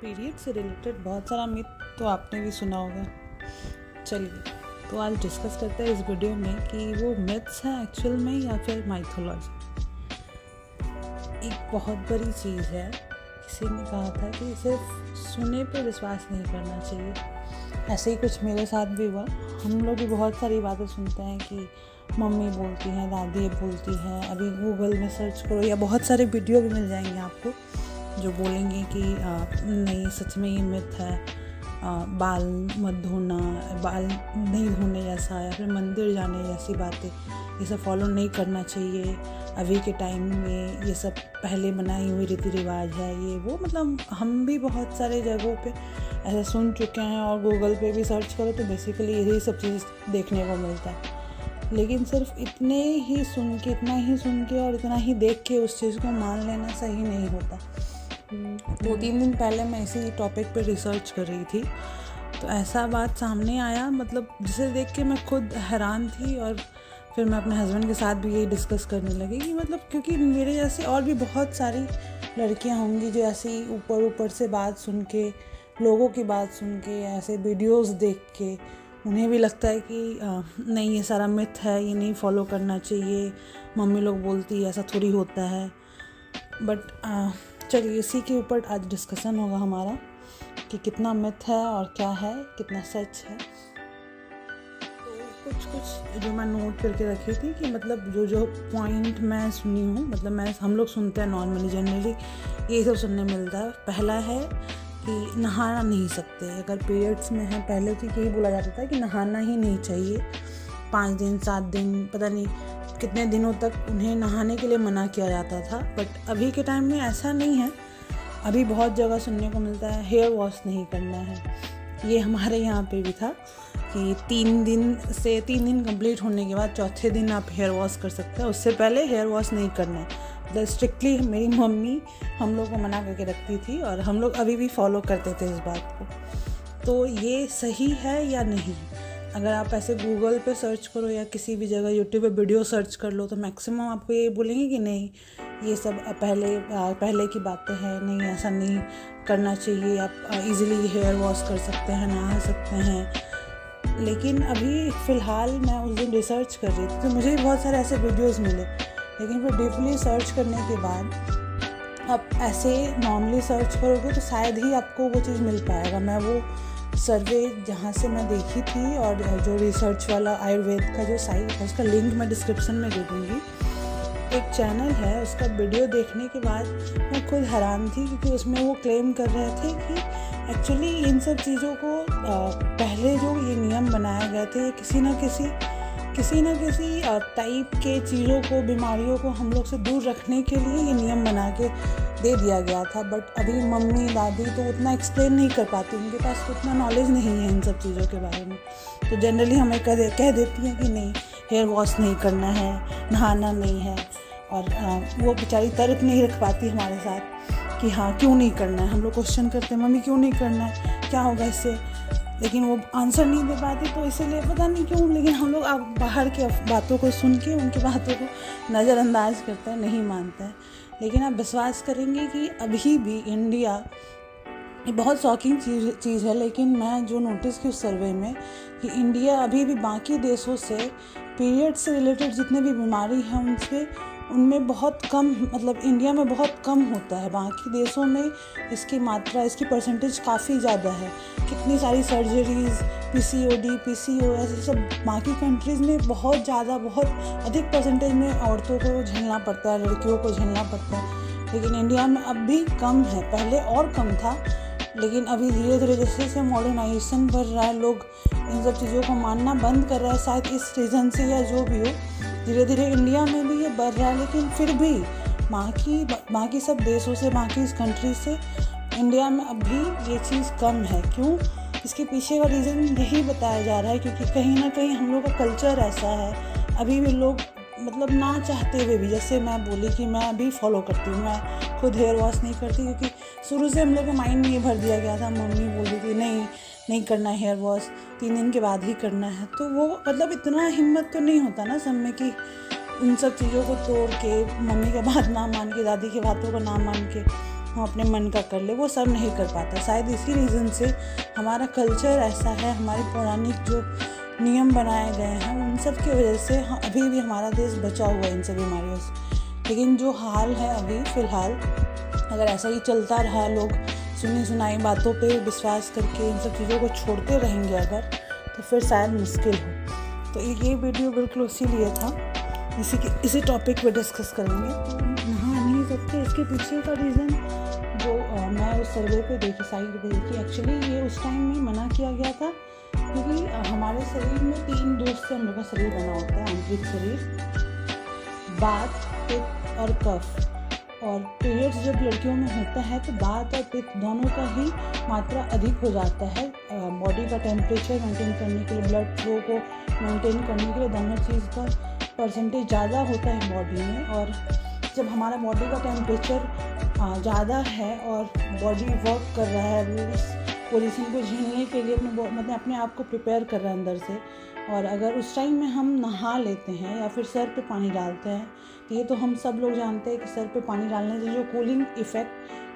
Period से related बहुत सारा मिथ तो आपने भी सुना होगा। चलिए तो आज डिस्कस करते हैं इस वीडियो में कि वो मिथ्स हैं एक्चुअल में या फिर माइथोलॉजी। एक बहुत बड़ी चीज़ है, किसी ने कहा था कि सिर्फ सुने पे विश्वास नहीं करना चाहिए। ऐसे ही कुछ मेरे साथ भी हुआ। हम लोग भी बहुत सारी बातें सुनते हैं कि मम्मी बोलती हैं, दादी बोलती हैं, अभी गूगल में सर्च करो या बहुत सारे वीडियो भी मिल जाएंगे आपको जो बोलेंगे कि नहीं सच में ये मिथ है, बाल मत धोना, बाल नहीं धोने जैसा या फिर मंदिर जाने जैसी बातें, ये सब फॉलो नहीं करना चाहिए। अभी के टाइम में ये सब पहले बनाई हुई रीति रिवाज है, ये वो। मतलब हम भी बहुत सारे जगहों पे ऐसा सुन चुके हैं और गूगल पे भी सर्च करो तो बेसिकली यही सब चीज़ देखने को मिलता है। लेकिन सिर्फ इतना ही सुन के और इतना ही देख के उस चीज़ को मान लेना सही नहीं होता। 2-3 दिन पहले मैं इसी टॉपिक पे रिसर्च कर रही थी तो ऐसा बात सामने आया, मतलब जिसे देख के मैं खुद हैरान थी। और फिर मैं अपने हस्बैंड के साथ भी यही डिस्कस करने लगी कि मतलब क्योंकि मेरे जैसे और भी बहुत सारी लड़कियां होंगी जो ऐसी ऊपर से बात सुन के, लोगों की बात सुन के, ऐसे वीडियोस देख के उन्हें भी लगता है कि नहीं ये सारा मिथ है, ये नहीं फॉलो करना चाहिए, मम्मी लोग बोलती है ऐसा थोड़ी होता है। बट चलिए इसी के ऊपर आज डिस्कशन होगा हमारा कि कितना मिथ है और क्या है, कितना सच है। तो कुछ जो मैं नोट करके रखी थी कि मतलब जो पॉइंट मैं सुनी हूँ, मतलब हम लोग सुनते हैं नॉर्मली जनरली ये सब सुनने मिलता है। पहला है कि नहाना नहीं सकते अगर पीरियड्स में है। पहले तो यही बोला जाता था कि नहाना ही नहीं चाहिए, 5 दिन 7 दिन पता नहीं कितने दिनों तक उन्हें नहाने के लिए मना किया जाता था। बट अभी के टाइम में ऐसा नहीं है। अभी बहुत जगह सुनने को मिलता है हेयर वॉश नहीं करना है। ये हमारे यहाँ पे भी था कि 3 दिन कंप्लीट होने के बाद चौथे दिन आप हेयर वॉश कर सकते हैं, उससे पहले हेयर वॉश नहीं करना है। मतलब स्ट्रिक्टली मेरी मम्मी हम लोग को मना करके रखती थी और हम लोग अभी भी फॉलो करते थे इस बात को। तो ये सही है या नहीं? अगर आप ऐसे गूगल पे सर्च करो या किसी भी जगह यूट्यूब पे वीडियो सर्च कर लो तो मैक्सिमम आपको ये बोलेंगे कि नहीं ये सब पहले की बातें हैं, नहीं ऐसा नहीं करना चाहिए, आप इजीली हेयर वॉश कर सकते हैं, नहा सकते हैं। लेकिन अभी फ़िलहाल मैं उस दिन रिसर्च कर रही थी तो मुझे भी बहुत सारे ऐसे वीडियोस मिले, लेकिन फिर डीपली सर्च करने के बाद आप ऐसे नॉर्मली सर्च करोगे तो शायद ही आपको वो चीज़ मिल पाएगा। मैं वो सर्वे जहाँ से मैं देखी थी और जो रिसर्च वाला आयुर्वेद का जो साइट है उसका लिंक मैं डिस्क्रिप्शन में दे दूँगी। एक चैनल है, उसका वीडियो देखने के बाद मैं खुद हैरान थी क्योंकि उसमें वो क्लेम कर रहे थे कि एक्चुअली इन सब चीज़ों को पहले जो ये नियम बनाए गए थे किसी न किसी टाइप के चीज़ों को, बीमारियों को हम लोग से दूर रखने के लिए ये नियम बना के दे दिया गया था। बट अभी मम्मी दादी तो उतना एक्सप्लेन नहीं कर पाती, उनके पास उतना नॉलेज नहीं है इन सब चीज़ों के बारे में। तो जनरली हमें कह देती हैं कि नहीं हेयर वॉश नहीं करना है, नहाना नहीं है। और वो बेचारी तर्क नहीं रख पाती हमारे साथ कि हाँ क्यों नहीं करना है। हम लोग क्वेश्चन करते हैं मम्मी क्यों नहीं करना है, क्या होगा इससे, लेकिन वो आंसर नहीं दे पाती। तो इसीलिए पता नहीं क्यों, लेकिन हम लोग आप बाहर की बातों को सुन के उनकी बातों को नज़रअंदाज करते हैं, नहीं मानते हैं। लेकिन आप विश्वास करेंगे कि अभी भी इंडिया, ये बहुत शॉकिंग चीज़ है, लेकिन मैं जो नोटिस की उस सर्वे में कि इंडिया अभी भी बाकी देशों से पीरियड से रिलेटेड जितने भी बीमारी हैं उनमें बहुत कम, मतलब इंडिया में बहुत कम होता है। बाकी देशों में इसकी मात्रा, इसकी परसेंटेज काफ़ी ज़्यादा है। कितनी सारी सर्जरीज़, PCOD, PCOS ये सब बाकी कंट्रीज़ में बहुत ज़्यादा, बहुत अधिक परसेंटेज में औरतों को झेलना पड़ता है, लड़कियों को झेलना पड़ता है। लेकिन इंडिया में अब भी कम है, पहले और कम था। लेकिन अभी धीरे धीरे जैसे मॉडर्नाइजेशन बढ़ रहा है, लोग इन सब चीज़ों को मानना बंद कर रहा है, शायद इस रीज़न से या जो भी हो, धीरे धीरे इंडिया में भी ये बढ़ रहा है। लेकिन फिर भी बाकी सब देशों से, बाकी इस कंट्री से इंडिया में अभी ये चीज़ कम है। क्यों? इसके पीछे का रीज़न यही बताया जा रहा है क्योंकि कहीं ना कहीं हम लोग का कल्चर ऐसा है, अभी भी लोग मतलब ना चाहते हुए भी, जैसे मैं बोली कि मैं अभी फॉलो करती हूँ, मैं खुद हेयर वॉश नहीं करती क्योंकि शुरू से हम लोग के माइंड में ये भर दिया गया था। मम्मी बोली थी नहीं करना हेयर वॉश, 3 दिन के बाद ही करना है। तो वो मतलब इतना हिम्मत तो नहीं होता ना सब में कि उन सब चीज़ों को तोड़ के, मम्मी की बात ना मान के, दादी की बातों को ना मान के हम अपने मन का कर ले, वो सब नहीं कर पाता। शायद इसी रीज़न से हमारा कल्चर ऐसा है, हमारे पौराणिक जो नियम बनाए गए हैं उन सब की वजह से अभी भी हमारा देश बचा हुआ है इन सब बीमारियों से। लेकिन जो हाल है अभी फ़िलहाल, अगर ऐसा ही चलता रहा, लोग सुनी सुनाई बातों पे विश्वास करके इन सब चीज़ों को छोड़ते रहेंगे अगर, तो फिर शायद मुश्किल हो। तो ये वीडियो बिल्कुल इसीलिए था, इसी टॉपिक पे डिस्कस करेंगे। तो नहा नहीं सकते, इसके पीछे का रीज़न जो मैं उस सर्वे पे देखी, साइट पे देखी, एक्चुअली ये उस टाइम में मना किया गया था क्योंकि हमारे शरीर में 3 दोष से हम लोग का शरीर बना होता है, आंतरिक शरीर, बात, पित्त और कफ। और पीरियड्स जब लड़कियों में होता है तो बात और पित्त दोनों का ही मात्रा अधिक हो जाता है। बॉडी का टेम्परेचर मेंटेन करने के लिए, ब्लड फ्लो को मेंटेन करने के लिए दोनों चीज़ का परसेंटेज ज़्यादा होता है बॉडी में। और जब हमारा बॉडी का टेम्परेचर ज़्यादा है और बॉडी वर्क कर रहा है, वो उस पोजीशन को झेलने के लिए अपने आप को प्रिपेयर कर रहा है अंदर से, और अगर उस टाइम में हम नहा लेते हैं या फिर सर पे पानी डालते हैं, तो ये तो हम सब लोग जानते हैं कि सर पे पानी डालने से जो कूलिंग इफ़ेक्ट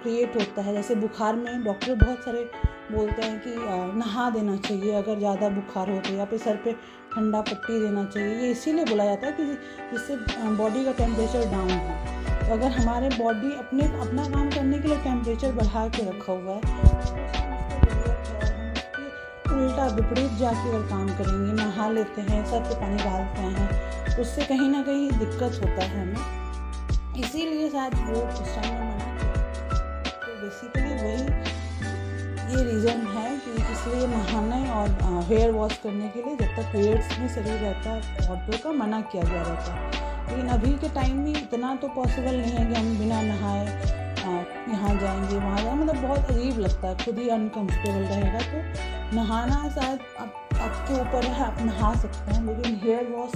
क्रिएट होता है, जैसे बुखार में डॉक्टर बहुत सारे बोलते हैं कि नहा देना चाहिए अगर ज़्यादा बुखार हो तो, या फिर सर पे ठंडा पट्टी देना चाहिए। ये इसीलिए बोला जाता है कि जिससे बॉडी का टेम्परेचर डाउन हो। तो अगर हमारे बॉडी अपना काम करने के लिए टेम्परेचर बढ़ा के रखा हुआ है, उल्टा विपरीत जाके अगर काम करेंगे, नहा लेते हैं, सर पे पानी डालते हैं, उससे कहीं ना कहीं दिक्कत होता है हमें। इसीलिए शायद वो उस टाइम में मना किया। तो बेसिकली वही ये रीज़न है कि इसलिए नहाने और हेयर वॉश करने के लिए जब तक पीरियड्स में शरीर रहता है औरतों का मना किया गया रहता है। लेकिन अभी के टाइम में इतना तो पॉसिबल नहीं है कि हम बिना नहाए यहाँ जाएंगे वहाँ जाएंगे, मतलब बहुत अजीब लगता है, खुद ही अनकम्फर्टेबल रहेगा। तो नहाना शायद आपके ऊपर है, आप नहा सकते हैं, लेकिन हेयर वॉश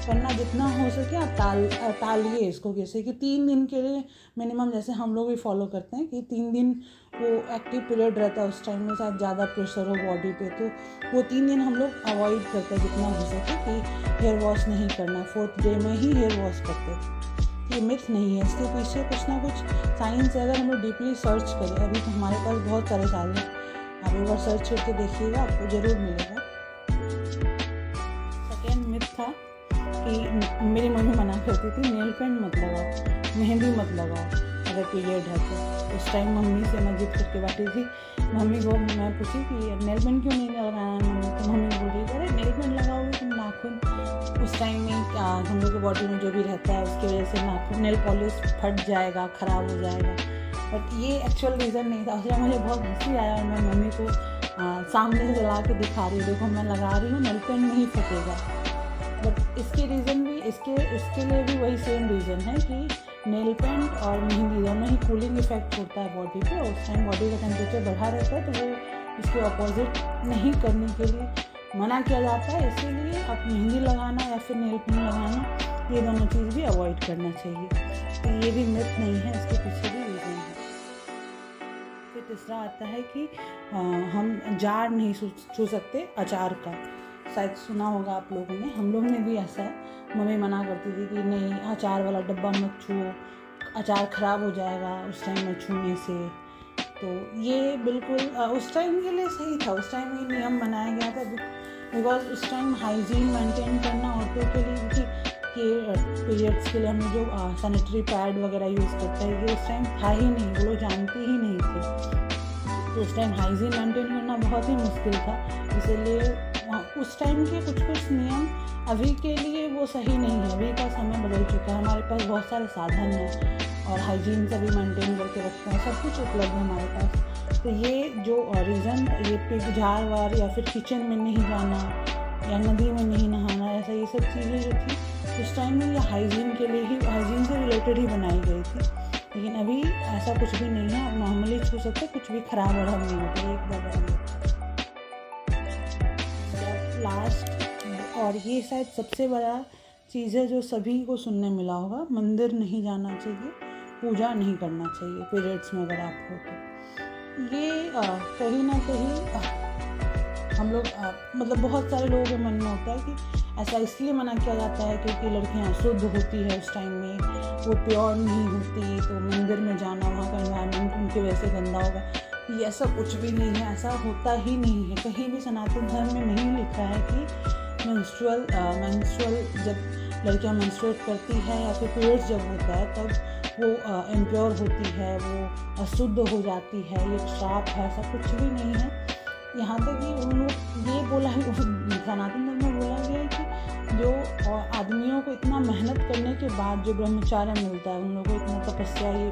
करना जितना हो सके आप टालिए इसको। जैसे कि 3 दिन के लिए मिनिमम, जैसे हम लोग भी फॉलो करते हैं कि 3 दिन वो एक्टिव पीरियड रहता है, उस टाइम में शायद ज़्यादा प्रेशर हो बॉडी पे, तो वो 3 दिन हम लोग अवॉइड करते हैं जितना हो सके कि हेयर वॉश नहीं करना। 4th डे में ही हेयर वॉश करते हैं। ये मिथ नहीं है, इसके पीछे कुछ ना कुछ साइंस है। अगर हम लोग डीपली सर्च करें, अभी तो हमारे पास बहुत सारे साल हैं, आप एक बार सर्च करके देखिएगा, आपको ज़रूर मिलेगा। सेकेंड मिथ था कि मेरी मम्मी मना करती थी नेल पेंट मत लगाओ, मेहंदी मत लगाओ अगर पीरियड है तो। उस टाइम मम्मी से मैं जिद करके बैठी थी, मम्मी को मैं पूछी कि नेल पेंट क्यों नहीं लगाना मम्मी, तो मम्मी बोल रही अरे नेल पेंट लगाओगे तुम नाखून, उस टाइम में हम लोग के बॉडी में जो भी रहता है उसकी वजह से नाखून नेल पॉलिश फट जाएगा, ख़राब हो जाएगा। बट ये एक्चुअल रीज़न नहीं था। उसमें मुझे बहुत हंसी आया और मैं मम्मी को सामने से जला के दिखा रही हूँ, देखो मैं लगा रही हूँ, नेल पेंट नहीं फटेगा। बट इसके रीज़न भी इसके लिए भी वही सेम रीज़न है कि नेल पेंट और मेहंदी दोनों ही कूलिंग इफेक्ट होता है बॉडी पे, और उस टाइम बॉडी का टेम्परेचर बढ़ा रहता है, तो वो इसके अपोजिट नहीं करने के लिए मना किया जाता है। इसीलिए आप मेहंदी लगाना या फिर नेल पेंट लगाना, ये दोनों चीज़ भी अवॉइड करना चाहिए। तो ये भी मिथ नहीं है, इसके पीछे भी रीज़न है। फिर तीसरा आता है कि हम जार नहीं छू सकते अचार का। शायद सुना होगा आप लोगों ने, हम लोग में भी ऐसा है। मम्मी मना करती थी कि नहीं अचार वाला डब्बा मत छुओ, अचार ख़राब हो जाएगा उस टाइम में छूने से। तो ये बिल्कुल उस टाइम के लिए सही था, उस टाइम ये नियम बनाया गया था बिकॉज उस टाइम हाइजीन मेंटेन करना औरतों के लिए कि पीरियड्स के लिए हम जो सैनिटरी पैड वगैरह यूज़ करते हैं, ये उस टाइम था ही नहीं, वो लोग जानते ही नहीं थे। तो उस टाइम हाइजीन मेंटेन करना बहुत ही मुश्किल था, इसीलिए उस टाइम के कुछ नियम अभी के लिए वो सही नहीं है। अभी का समय बदल चुका है, हमारे पास बहुत सारे साधन हैं और हाइजीन से भी मेंटेन करके रखते हैं, सब कुछ उपलब्ध है हमारे पास। तो ये जो रीज़न, ये पिग झाड़ वार या फिर किचन में नहीं जाना या नदी में नहीं नहाना, ऐसा ये सब चीज़ें जो थी उस टाइम में ये हाइजीन के लिए ही, हाइजीन से रिलेटेड ही बनाई गई थी। लेकिन अभी ऐसा कुछ भी नहीं है, आप नॉर्मली छू सकते, कुछ भी खराब वराब नहीं होता, एक बार लास्ट। और ये शायद सबसे बड़ा चीज़ है जो सभी को सुनने मिला होगा, मंदिर नहीं जाना चाहिए, पूजा नहीं करना चाहिए पीरियड्स में अगर आप हो तो। ये कहीं ना कहीं हम लोग मतलब बहुत सारे लोगों के मन में होता है कि ऐसा इसलिए मना किया जाता है क्योंकि लड़कियां अशुद्ध होती है उस टाइम में, वो प्योर नहीं होती, तो मंदिर में जाना, वहाँ का एनवायरनमेंट उनके वैसे गंदा होगा। ये ऐसा कुछ भी नहीं है, ऐसा होता ही नहीं है। कहीं भी सनातन धर्म में नहीं लिखा है कि मेंस्ट्रुअल जब लड़कियां मेंस्ट्रुएट करती है या फिर पीरियड्स जब होता है तब वो इम्प्योर होती है, वो अशुद्ध हो जाती है, ये श्राप है, ऐसा कुछ भी नहीं है। यहाँ तक कि उन लोग ये बोला है, सनातन धर्म में बोला गया है कि जो आदमियों को इतना मेहनत करने के बाद जो ब्रह्मचार्य मिलता है, उन लोगों को इतना तपस्या, ये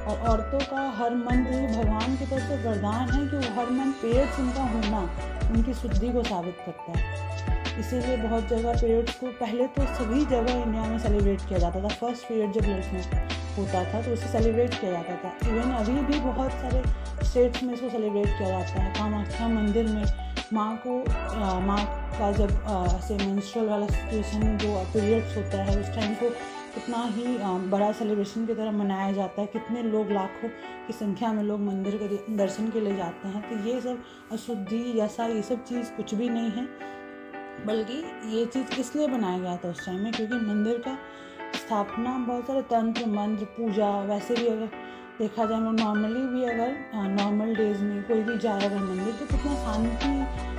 और औरतों का हर मंत्र भगवान की तरफ से वरदान है कि वो हर मंत्र पीरियड्स उनका होना उनकी शुद्धि को साबित करता है। इसीलिए बहुत जगह पीरियड्स को पहले तो सभी जगह इंडिया में सेलिब्रेट किया जाता था। फर्स्ट पीरियड जब लड़कियों होता था तो उसे सेलिब्रेट किया जाता था। इवन अभी भी बहुत सारे स्टेट्स में इसको सेलिब्रेट किया जाता है। कामाख्या मंदिर में माँ का जब ऐसे मेंस्ट्रुअल वाला सिचुएशन जो पीरियड्स होता है उस टाइम को कितना ही बड़ा सेलिब्रेशन की तरह मनाया जाता है। कितने लोग, लाखों की संख्या में लोग मंदिर के दर्शन के लिए जाते हैं। तो ये सब अशुद्धि जैसा ये सब चीज़ कुछ भी नहीं है, बल्कि ये चीज़ इसलिए बनाया गया था उस टाइम में क्योंकि मंदिर का स्थापना बहुत सारे तंत्र मंत्र पूजा, वैसे भी अगर देखा जाए नॉर्मली भी अगर नॉर्मल डेज में कोई भी जाए अगर मंदिर तो कितना शांति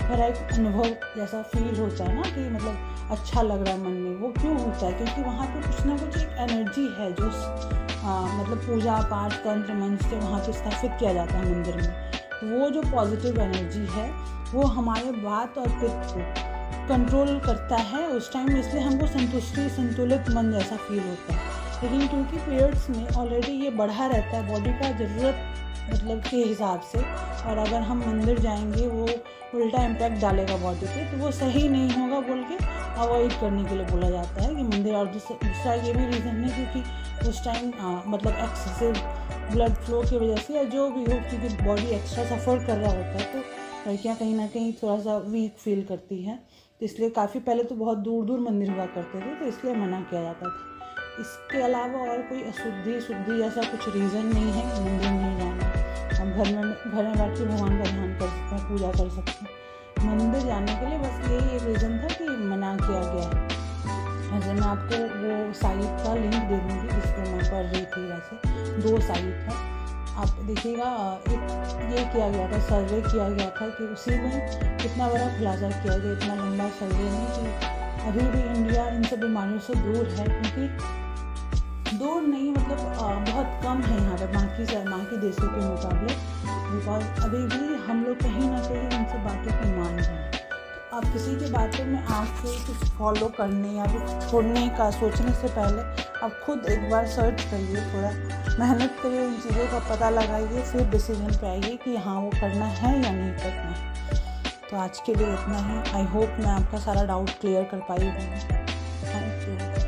भरा एक अनुभव जैसा फील होता है ना, कि मतलब अच्छा लग रहा है मन में। वो क्यों होता है? क्योंकि वहाँ पे कुछ ना कुछ एक एनर्जी है जो मतलब पूजा पाठ तंत्र मंत्र से वहाँ पे स्थापित किया जाता है मंदिर में। तो वो जो पॉजिटिव एनर्जी है वो हमारे वात और पित्त को कंट्रोल करता है उस टाइम, इसलिए हमको संतुष्टि संतुलित मन जैसा फील होता है। लेकिन क्योंकि पीरियड्स में ऑलरेडी ये बढ़ा रहता है बॉडी का ज़रूरत मतलब के हिसाब से, और अगर हम मंदिर जाएंगे वो उल्टा इम्पैक्ट डालेगा बॉडी पे, तो वो सही नहीं होगा बोल के अवॉइड करने के लिए बोला जाता है कि मंदिर। और दूसरा ये भी रीज़न है क्योंकि उस टाइम मतलब एक्सेसिव ब्लड फ्लो की वजह से या जो भी हो, क्योंकि बॉडी एक्स्ट्रा सफ़र कर रहा होता है तो लड़कियाँ कहीं ना कहीं थोड़ा सा वीक फील करती हैं। तो इसलिए काफ़ी पहले तो बहुत दूर दूर मंदिर हुआ करते थे, तो इसलिए मना किया जाता था। इसके अलावा और कोई शुद्धि ऐसा कुछ रीज़न नहीं है मंदिर नहीं जाना। हम घर में बैठ के भगवान का ध्यान कर सकते हैं, पूजा कर सकते हैं। मंदिर जाने के लिए बस यही एक रीज़न था कि मना किया गया है। वैसे मैं आपको वो साइट का लिंक दे दूँगी जिसको मैं पढ़ रही थी। वैसे 2 साइट है, आप देखिएगा। एक ये किया गया था, सर्वे किया गया था कि उसी में कितना बड़ा खुलासा किया गया, इतना लंबा सर्वे में, कि अभी भी इंडिया इन सब बीमारियों से दूर है। क्योंकि दूर नहीं मतलब बहुत कम है यहाँ पर बाकी देशों के मुकाबले, बिकॉज अभी भी हम लोग कहीं ना कहीं इन सब बातों को मान रहे हैं। तो आप किसी की बातों में आके कुछ फॉलो करने या फिर छोड़ने का सोचने से पहले आप खुद एक बार सर्च करिए, थोड़ा मेहनत करिए, उन चीज़ों का पता लगाइए, फिर डिसीजन पे आइए कि हाँ वो करना है या नहीं करना है। तो आज के लिए इतना ही। आई होप मैं आपका सारा डाउट क्लियर कर पाई हूँ। Thank you.